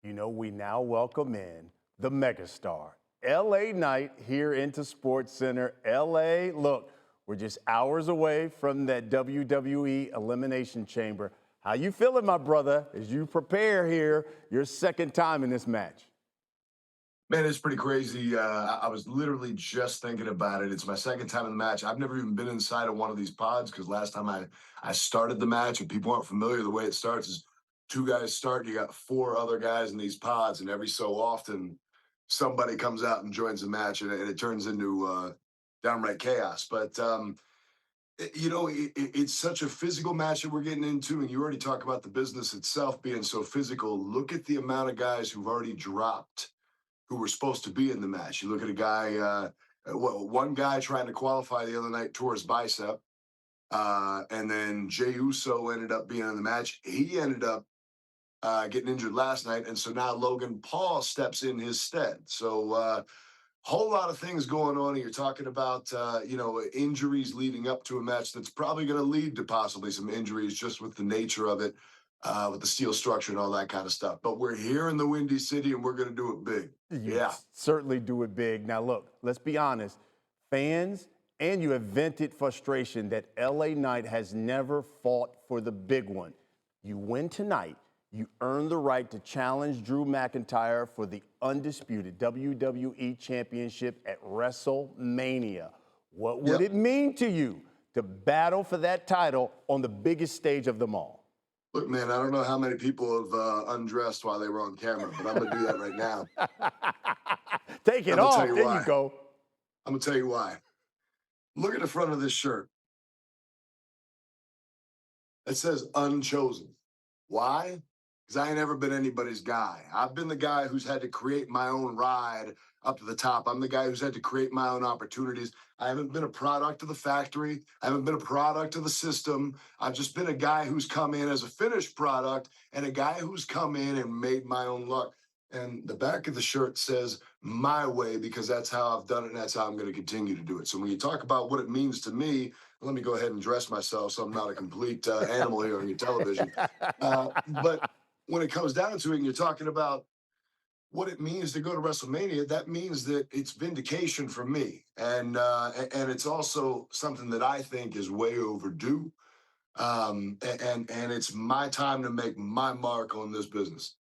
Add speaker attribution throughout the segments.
Speaker 1: You know, we now welcome in the megastar, LA Knight, here into SportsCenter. LA, look, we're just hours away from that WWE Elimination Chamber. How you feeling, my brother, as you prepare here, your second time in this match?
Speaker 2: Man, it's pretty crazy. I was literally just thinking about it. It's my second time in the match. I've never even been inside of one of these pods because last time I started the match, and people aren't familiar, the way it starts is two guys start, you got four other guys in these pods, and every so often somebody comes out and joins the match, and it turns into downright chaos. But it's such a physical match that we're getting into, and you already talk about the business itself being so physical. Look at the amount of guys who've already dropped who were supposed to be in the match. You look at a guy, one guy trying to qualify the other night tore his bicep, and then Jey Uso ended up being in the match. He ended up getting injured last night, and so now Logan Paul steps in his stead. So whole lot of things going on. And you're talking about injuries leading up to a match that's probably going to lead to possibly some injuries just with the nature of it, with the steel structure and all that kind of stuff. But we're here in the Windy City, and we're going to do it big.
Speaker 1: You
Speaker 2: Yeah.
Speaker 1: certainly do it big. Now, look, let's be honest. Fans and you have vented frustration that LA Knight has never fought for the big one. You win tonight. You earn the right to challenge Drew McIntyre for the undisputed WWE Championship at WrestleMania. What would it mean to you to battle for that title on the biggest stage of them all?
Speaker 2: Look, man, I don't know how many people have undressed while they were on camera, but I'm going to do that right now.
Speaker 1: Take it
Speaker 2: I'm going to tell
Speaker 1: off.
Speaker 2: you
Speaker 1: There
Speaker 2: why.
Speaker 1: you go.
Speaker 2: I'm going to tell you why. Look at the front of this shirt. It says unchosen. Why? Because I ain't ever been anybody's guy. I've been the guy who's had to create my own ride up to the top. I'm the guy who's had to create my own opportunities. I haven't been a product of the factory. I haven't been a product of the system. I've just been a guy who's come in as a finished product and a guy who's come in and made my own luck. And the back of the shirt says my way because that's how I've done it and that's how I'm going to continue to do it. So when you talk about what it means to me, let me go ahead and dress myself so I'm not a complete animal here on your television. But when it comes down to it, and you're talking about what it means to go to WrestleMania, that means that it's vindication for me, and it's also something that I think is way overdue. And it's my time to make my mark on this business.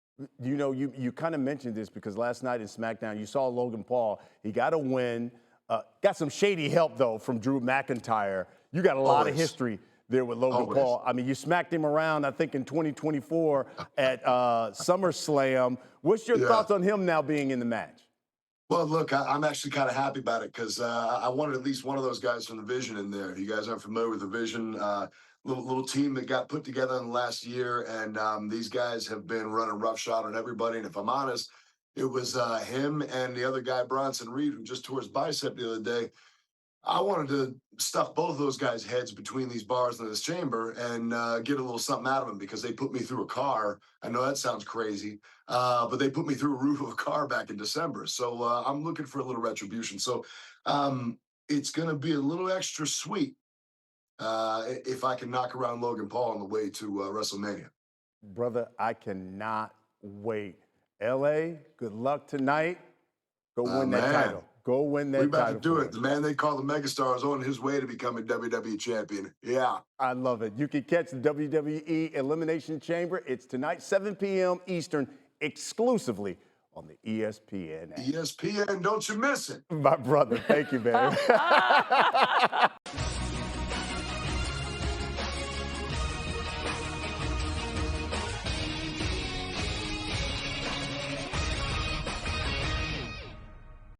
Speaker 1: You know, you kind of mentioned this because last night in SmackDown, you saw Logan Paul. He got a win. Got some shady help, though, from Drew McIntyre. You got a lot of history there with Logan Paul. I mean, you smacked him around, I think, in 2024 at SummerSlam. What's your thoughts on him now being in the match?
Speaker 2: Well, look, I'm actually kind of happy about it because I wanted at least one of those guys from the Vision in there. If you guys aren't familiar with the Vision, little team that got put together in the last year, and these guys have been running roughshod on everybody. And if I'm honest, it was him and the other guy, Bronson Reed, who just tore his bicep the other day. I wanted to stuff both of those guys' heads between these bars in this chamber and get a little something out of them because they put me through a car. I know that sounds crazy, but they put me through a roof of a car back in December. So I'm looking for a little retribution. So it's going to be a little extra sweet if I can knock around Logan Paul on the way to WrestleMania.
Speaker 1: Brother, I cannot wait. LA, good luck tonight. Go win that title. Go win that title.
Speaker 2: We about to do it. The man they call the megastar is on his way to becoming WWE champion. Yeah.
Speaker 1: I love it. You can catch the WWE Elimination Chamber. It's tonight, 7 p.m. Eastern, exclusively on the ESPN app.
Speaker 2: ESPN, don't you miss it.
Speaker 1: My brother, thank you, man.